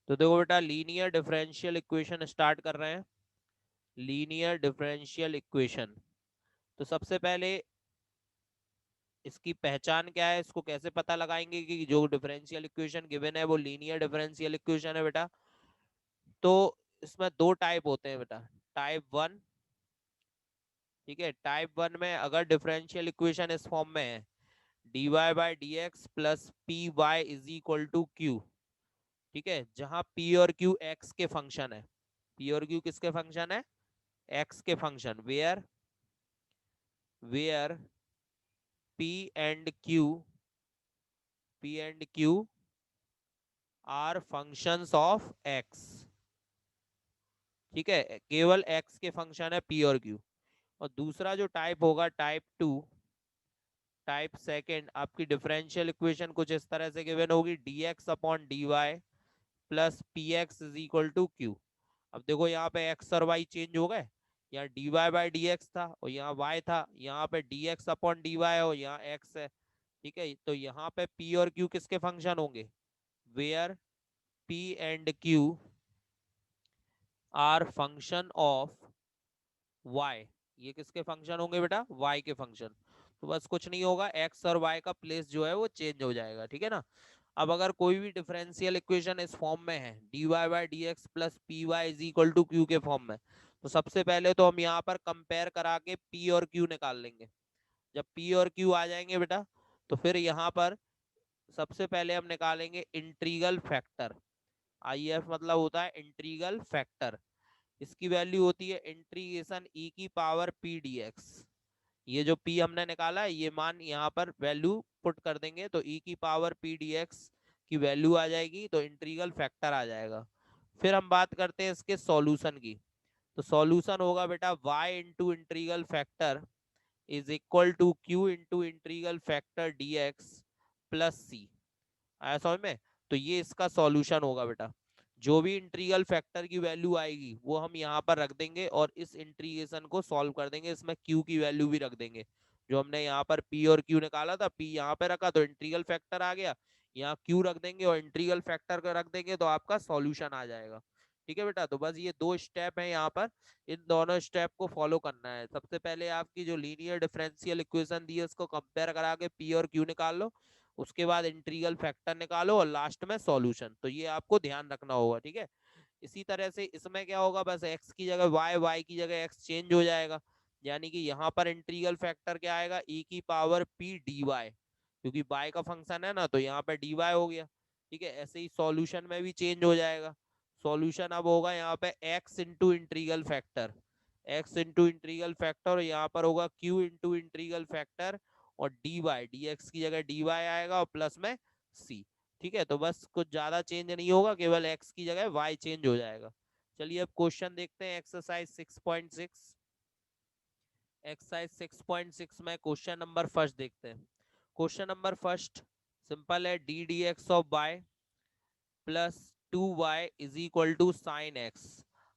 तो देखो बेटा, लीनियर डिफरेंशियल इक्वेशन स्टार्ट कर रहे हैं। लीनियर डिफरेंशियल इक्वेशन, तो सबसे पहले इसकी पहचान क्या है, इसको कैसे पता लगाएंगे कि जो डिफरेंशियल इक्वेशन गिवन है वो लीनियर डिफरेंशियल इक्वेशन है बेटा। तो इसमें दो टाइप होते हैं बेटा, टाइप वन। ठीक है, टाइप वन में अगर डिफरेंशियल इक्वेशन इस फॉर्म में है, dy by D X plus P Y is equal to Q. ठीक है, जहां p और q x के फंक्शन है। p और q किसके फंक्शन है? x के function. Where p and q are functions of x। ठीक है, केवल x के फंक्शन है p और q। और दूसरा जो टाइप होगा, टाइप टू, टाइप सेकेंड, आपकी डिफरेंशियल इक्वेशन कुछ इस तरह से गिवन होगी, dx upon dy plus P X is equal to Q. अब देखो यहाँ पे x और y चेंज हो गए, यहाँ dy बाई डी एक्स था और यहाँ y था, यहाँ पे dx अपॉन dy है और यहाँ x है। ठीक है, तो यहाँ पे p और q किसके फंक्शन होंगे? Where p and q are function of y। ये किसके फंक्शन होंगे बेटा? y के फंक्शन। तो बस कुछ नहीं होगा, x और y का प्लेस जो है वो चेंज हो जाएगा। ठीक है ना। अब अगर कोई भी डिफरेंशियल इक्वेशन इस फॉर्म में है, dy by D X plus P Y is equal to Q के फॉर्म में, तो सबसे पहले तो हम यहाँ पर कंपेयर करा के p और q निकाल लेंगे। जब p और q आ जाएंगे बेटा, तो फिर यहाँ पर सबसे पहले हम निकालेंगे इंट्रीगल फैक्टर। आई एफ मतलब होता है इंट्रीगल फैक्टर। इसकी वैल्यू होती है इंटीग्रेशन ई की पावर पी डी एक्स। ये जो p हमने निकाला है, ये मान यहाँ पर वैल्यू पुट कर देंगे तो e की पावर पी डी एक्स की वैल्यू आ जाएगी, तो इंटीग्रल फैक्टर आ जाएगा। फिर हम बात करते हैं इसके सॉल्यूशन की। तो सॉल्यूशन होगा बेटा y into integral factor is equal to q into integral factor D X plus C. आया समझ में? तो ये इसका सॉल्यूशन होगा बेटा। जो भी इंटीग्रल फैक्टर की वैल्यू आएगी वो हम यहाँ पर रख देंगे और इस इंटीग्रेशन को सॉल्व कर देंगे, इसमें q की वैल्यू भी रख देंगे। जो हमने यहाँ पर p और q निकाला था, p यहाँ पे रखा तो इंटीग्रल फैक्टर आ गया, यहाँ q रख देंगे और इंटीग्रल फैक्टर को रख देंगे तो आपका सॉल्यूशन आ जाएगा। ठीक है बेटा, तो बस ये दो स्टेप है यहाँ पर, इन दोनों स्टेप को फॉलो करना है। सबसे पहले आपकी जो लीनियर डिफरेंशियल इक्वेशन दी है उसको कंपेयर करा के p और q निकाल लो, उसके बाद इंटीग्रल फैक्टर निकालो और लास्ट में सॉल्यूशन। तो ये आपको ध्यान रखना होगा। ठीक है, इसी तरह से इसमें क्या होगा, बस x की जगह y की जगह x चेंज हो जाएगा। यानी कि यहाँ पर इंटीग्रल फैक्टर क्या आएगा? e की पावर p dy, क्योंकि y का फंक्शन है ना, तो यहाँ पे dy हो गया। ठीक है, ऐसे ही सॉल्यूशन में भी चेंज हो जाएगा। सॉल्यूशन अब होगा यहाँ पे x into integral factor, x into integral factor, यहाँ पर होगा q इंटू इंटीग्रल फैक्टर और डी वाई, डी एक्स की जगह डी वाई आएगा और प्लस में सी। ठीक है, तो बस कुछ ज्यादा चेंज नहीं होगा, केवल एक्स की जगह वाई चेंज हो जाएगा। चलिए अब क्वेश्चन देखते हैं, एक्सरसाइज 6.6। एक्सरसाइज 6.6 में क्वेश्चन नंबर फर्स्ट देखते हैं। क्वेश्चन नंबर फर्स्ट सिंपल है, D D X of Y plus 2y is equal to sine X.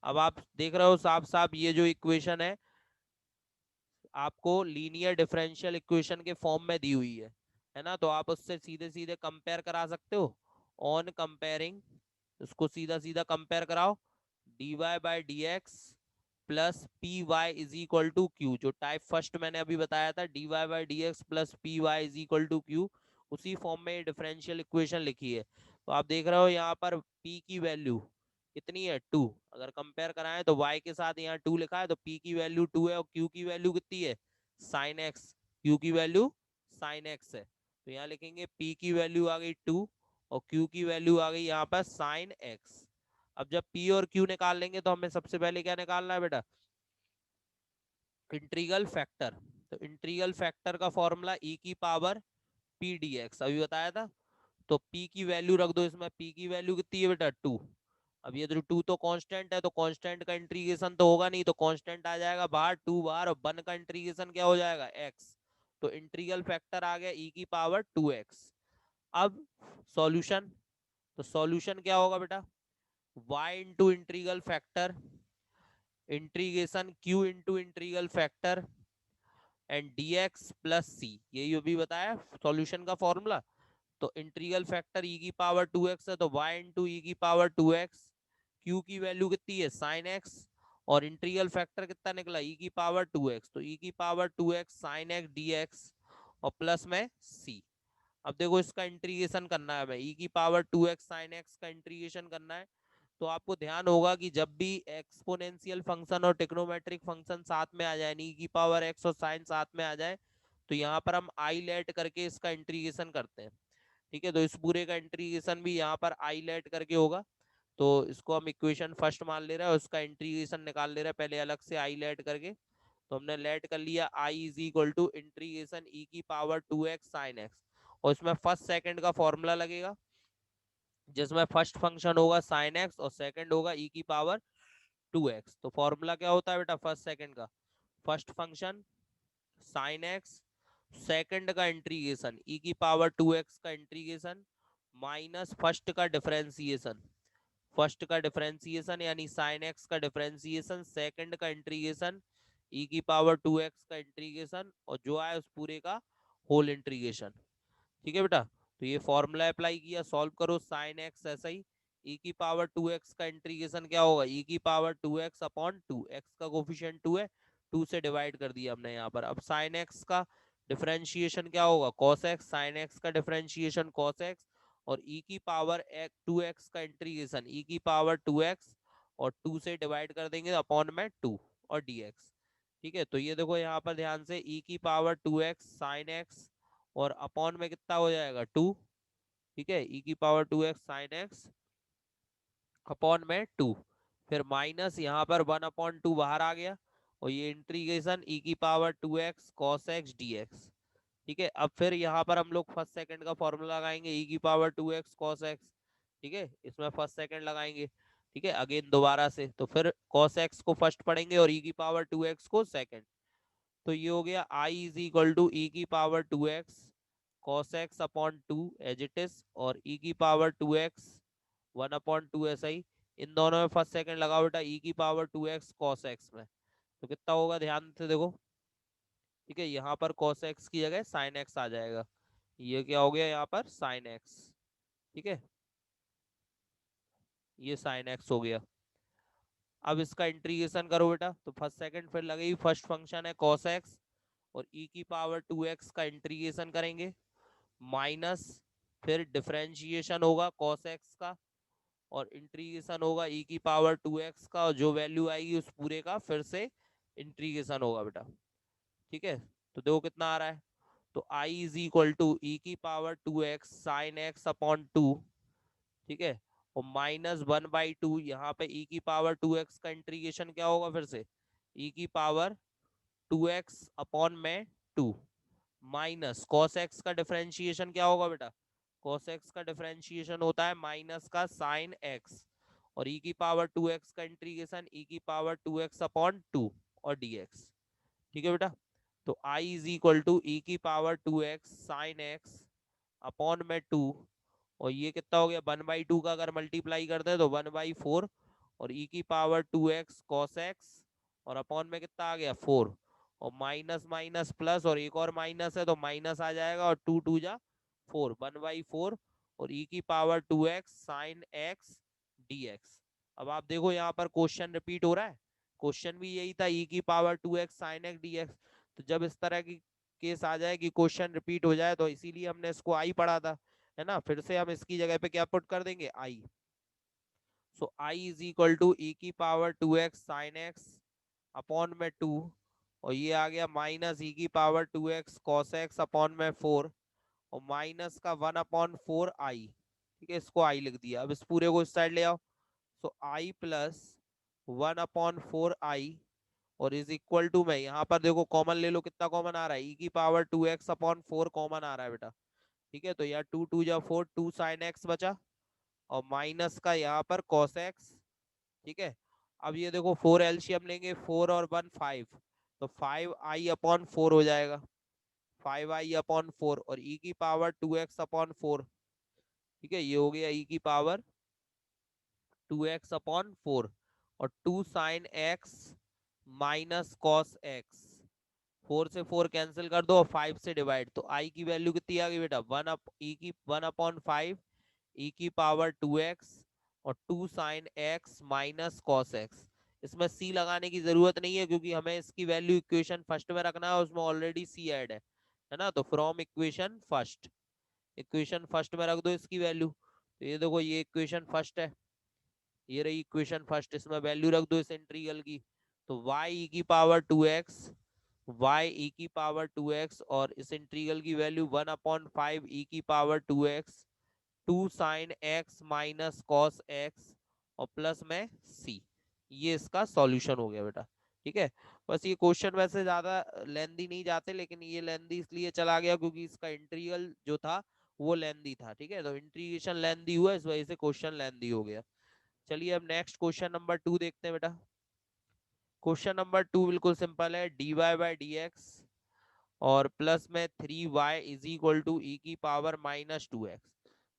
अब आप देख रहे हो साफ साफ ये जो इक्वेशन है आपको लीनियर डिफरेंशियल इक्वेशन के फॉर्म में दी हुई है ना, तो आप उससे सीधे सीधे कंपेयर करा सकते हो। ऑन कंपेयरिंग, उसको सीधा सीधा कंपेयर कराओ, dy by D X plus P Y is equal to Q, जो टाइप फर्स्ट मैंने अभी बताया था, dy by D X plus P Y is equal to Q, उसी फॉर्म में डिफरेंशियल इक्वेशन लिखी है। तो आप देख रहे हो यहाँ पर p की वैल्यू कितनी है? 2। अगर कंपेयर कराएं तो y के साथ यहाँ 2 लिखा है, तो p की वैल्यू 2 है और q की वैल्यू कितनी है? Sine x. q की वैल्यू साइन एक्स है, तो यहाँ लिखेंगे p की वैल्यू आ गई 2 और q की वैल्यू आ गई यहाँ पर साइन एक्स। अब जब p और q निकाल लेंगे तो हमें सबसे पहले क्या निकालना है बेटा? Integral factor. तो इंटीग्रल फैक्टर का फॉर्मूला e की पावर p dx अभी बताया था। तो p की वैल्यू रख दो इसमें, p की वैल्यू कितनी है बेटा? 2। अब ये जो 2 तो कांस्टेंट है, तो कांस्टेंट का इंटीग्रेशन तो होगा नहीं, तो कांस्टेंट आ जाएगा बाहर 2 बार, और 1 का इंटीग्रेशन क्या हो जाएगा? x। तो इंटीग्रल फैक्टर आ गया e की पावर 2x। अब सॉल्यूशन, तो सॉल्यूशन क्या होगा बेटा? y into integral factor integration q into integral factor and dx plus C, यही अभी बताया सॉल्यूशन का फॉर्मूला। तो इंटीग्रल फैक्टर ई की पावर 2x है, तो y इंटू ई की पावर 2x, q की वैल्यू कितनी है sin x, और इंटीग्रल फैक्टर कितना निकला ई की पावर 2x, तो ई की power 2x sin x dx और प्लस में c। अब देखो इसका इंटीग्रेशन करना है, हमें ई की पावर 2x sin x का इंटीग्रेशन करना है। तो आपको ध्यान होगा कि जब भी एक्सपोनेंशियल फंक्शन और ट्रिग्नोमेट्रिक फंक्शन साथ में आ जाए, ई की पावर x और साइन साथ में आ जाए, तो यहाँ पर हम आई लेट करके इसका इंटीग्रेशन करते हैं। ठीक है, तो इस पूरे का इंटीग्रेशन भी यहाँ पर आई लेट करके होगा। तो इसको हम इक्वेशन फर्स्ट मान ले रहे हैं, उसका इंटीग्रेशन निकाल ले रहे हैं पहले अलग से आई लेट करके। तो हमने लेट कर लिया I is equal to integration E की पावर 2x साइन एक्स, और इसमें फर्स्ट सेकंड का फॉर्मूला लगेगा, जिसमें फर्स्ट फंक्शन होगा साइन एक्स और सेकंड होगा ई की पावर 2x। तो फॉर्मूला क्या होता है बेटा फर्स्ट सेकंड का? First function sine x, second का इंटीग्रेशन ई की पावर 2x का इंटीग्रेशन माइनस फर्स्ट का डिफरेंशिएशन, फर्स्ट का डिफरेंशिएशन यानी साइन एक्स का डिफरेंशिएशन, सेकंड का इंटीग्रेशन ई की पावर 2x का इंटीग्रेशन, और जो आए उस पूरे का होल इंटीग्रेशन। ठीक है बेटा, तो ये फॉर्मूला अप्लाई किया, सॉल्व करो साइन एक्स ऐसा ही, ई की पावर 2x का इंटीग्रेशन क्या होगा ई की पावर 2x अपॉन 2, एक्स का कोफिशिएंट 2 है, 2 से डिवाइड कर दिया हमने यहाँ पर। अब साइन एक्स का डिफरेंशिएशन क्या होगा कॉस एक्स, साइन एक्स का डिफरेंशिएशन कॉस एक्स, और ई की पावर 2x का इंटीग्रेशन ई की पावर 2x, और 2 से डिवाइड कर देंगे अपॉन में 2 और dx। ठीक है, तो ये देखो यहाँ पर ध्यान से ई की पावर 2x साइन एक्स और अपॉन में कितना हो जाएगा 2। ठीक है, ई की power 2x sine x upon में 2, फिर माइनस यहाँ पर 1/2 बाहर आ गया, और ये इंटीग्रेशन ई की power 2x cos x dx। ठीक है, अब फिर यहाँ पर हम लोग फर्स्ट सेकंड का फॉर्मूला लगाएंगे ई की पावर 2x cos x। ठीक है, इसमें फर्स्ट सेकंड लगाएंगे। ठीक है, अगेन दोबारा से, तो फिर cos x को फर्स्ट पढ़ेंगे और ई की पावर 2x को सेकंड। तो ये हो गया I is equal to E की power 2x cos x upon 2 as it is, और ई की पावर 2x 1/2 ऐसा ही। इन दोनों में फर्स्ट सेकंड लगाओ बेटा ई की पावर 2x cos x में, तो कितना होगा ध्यान से देखो। ठीक है, यहाँ पर cos x की जगह sin x आ जाएगा, ये क्या हो गया यहाँ पर sin x। ठीक है, ये sin x हो गया। अब इसका इंटीग्रेशन करो बेटा, तो फर्स्ट सेकंड फिर लगेगी, फर्स्ट फंक्शन है cos x, और ई की पावर 2x का इंटीग्रेशन करेंगे माइनस, फिर डिफरेंशिएशन होगा cos x का, और इंटीग्रेशन होगा ई की पावर 2x का, और जो वैल्यू आएगी उस पूरे का फिर से इंटीग्रेशन होगा बेटा। ठीक है, तो देखो कितना आ रहा है, तो i is equal to E की power 2x sine x upon 2। ठीक है, और -1/2, यहाँ पे ई की पावर 2x का इंटीग्रेशन क्या होगा फिर से ई की पावर 2x अपॉन में 2, माइनस कॉस एक्स का डिफरेंशिएशन क्या होगा बेटा, कॉस एक्स का डिफरेंशिएशन होता है माइनस का साइन एक्स, और ई की पावर 2x का इंटीग्रेशन ई की पावर 2x अपॉन 2 और dx। ठीक है बेटा, तो i is equal to E की power 2x sine x upon में 2, और ये कितना हो गया 1/2 का अगर मल्टीप्लाई करते हैं तो 1/4, और ई की पावर 2x cos x, और अपॉन में कितना आ गया 4, और माइनस माइनस प्लस, और एक और माइनस है तो माइनस आ जाएगा, और 2 2 जा 4, 1/4, और ई की power 2x sign x dx। अब आप देखो यहाँ पर क्वेश्चन रिपीट हो रहा है, क्वेश्चन भी यही था ई की power 2x sign x dx। तो जब इस तरह की केस आ जाए कि क्वेश्चन रिपीट हो जाए, तो इसीलिए हमने इसको आई पढ़ा था, है ना, फिर से हम इसकी जगह पे क्या पुट कर देंगे आई। सो आई इज इक्वल टू ई की power 2x sine x upon में 2, और ये आ गया माइनस ई की power 2x cos x upon में 4, और माइनस का 1/4 आई। ठीक है, इसको आई लिख दिया, अब इस पूरे को इस साइड ले आओ, सो आई प्लस 1/4 आई, और इज इक्वल टू में यहाँ पर देखो कॉमन ले लो, कितना कॉमन आ रहा है ई की पावर 2x अपॉन 4 कॉमन आ रहा है बेटा। ठीक है, तो यार 2 2 जा 4, 2 साइन एक्स बचा, और माइनस का यहाँ पर cos x। ठीक है, अब ये देखो 4 एलसीएम लेंगे, 4 और 1 5, तो 5i/4 हो जाएगा, 5i/4, और ई की पावर 2x/4। ठीक है, ये हो गया ई की पावर 2x/4, और 2 sine x minus cos x, 4 से 4 कैंसिल कर दो और 5 से डिवाइड, तो आई की वैल्यू कितनी आ गई बेटा, 1/5 ई की पावर 2x और 2 sine x minus cos x। इसमें c लगाने की जरूरत नहीं है क्योंकि हमें इसकी वैल्यू इक्वेशन फर्स्ट में रखना है, उसमें ऑलरेडी c ऐड है ना। तो from equation first, equation first में रख दो इसकी वैल्यू। तो ये देखो ये इक्वेशन फर्स्ट है, ये रही इक्वेशन फर्स्ट, इसमें वैल्यू रख दो इस इंटीग्रल की। तो y ई की पावर 2x, y ई की पावर 2x और इस इंटीग्रल की वैल्यू 1/5 ई की power 2x 2 sine x minus cos x और प्लस में c। ये इसका सॉल्यूशन हो गया बेटा। ठीक है, बस ये क्वेश्चन वैसे ज्यादा लेंदी नहीं जाते, लेकिन ये लेंदी इसलिए चला गया क्योंकि इसका इंटीग्रल जो था वो लेंदी था। ठीक है, तो इंटीग्रेशन लेंदी हुआ, इस वजह से क्वेश्चन लेंदी हो गया। चलिए अब नेक्स्ट क्वेश्चन नंबर 2 देखते हैं बेटा। क्वेश्चन नंबर 2 बिल्कुल सिंपल है, dy बाई डी एक्स और प्लस में 3y is equal to E की पावर -2x।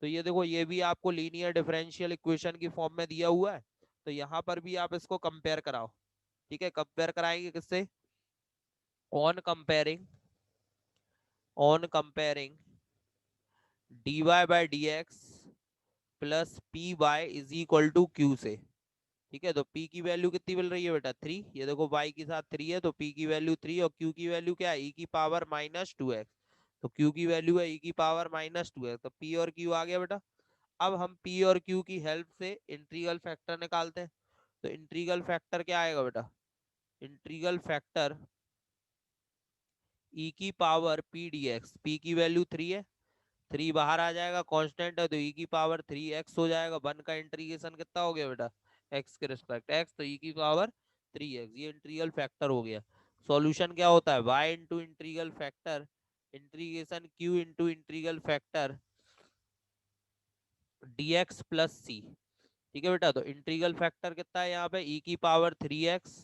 तो ये देखो ये भी आपको लीनियर डिफरेंशियल इक्वेशन की फॉर्म में दिया हुआ है, तो यहाँ पर भी आप इसको कंपेयर कराओ। ठीक है, कंपेयर कराएंगे किससे, on comparing, on comparing dy by D X plus P Y is equal to Q से। ठीक है, तो p की वैल्यू कितनी मिल रही है बेटा 3, ये देखो y के साथ 3 है तो p की वैल्यू 3 और q की वैल्यू क्या है e की पावर -2x। तो q की वैल्यू है e की पावर -2x, तो p और q आ गया बेटा। अब हम p और q की हेल्प से इंटीग्रल फैक्टर निकालते हैं। तो इंटीग्रल फैक्टर क्या आएगा बेटा, इंटीग्रल फैक्टर e की पावर p dx, p की वैल्यू 3 है, 3 बाहर आ जाएगा, कांस्टेंट है तो e की पावर 3x हो जाएगा। 1 का इंटीग्रेशन कितना हो गया बेटा, x के रिस्पेक्ट x, तो e की पावर 3x, ये इंटीग्रल फैक्टर हो गया। सॉल्यूशन क्या होता है, y into integral factor integration q into integral factor dx plus c। ठीक है बेटा, तो इंटीग्रल फैक्टर कितना है यहाँ पे, e की पावर 3x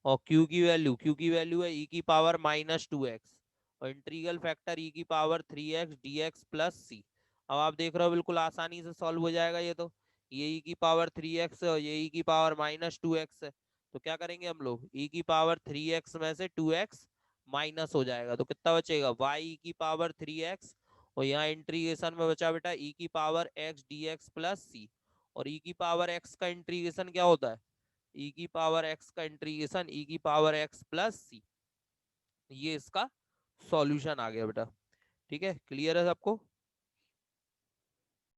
और q की वैल्यू है e की पावर -2x और इंटीग्रल फैक्टर e की पावर 3x dx प्लस सी। अब आप देख रहे हो बिल्कुल आसानी से सॉल्व हो जाएगा ये तो, ये e की पावर 3x है और ये e की पावर -2x है। तो क्या करेंगे हम लोग, e की पावर 3x में से 2x माइनस हो जाएगा तो कितना बचेगा, y e की पावर 3x और यहाँ इंटीग्रेशन में बचा बेटा e की पावर x dx प्लस सी। और e की पावर x का इंटीग्रेशन क्या होता है, e की पावर x का इंटीग्रेशन e की पावर x प्लस सी। ये इसका सॉल्यूशन आ गया बेटा। ठीक है, क्लियर है सबको।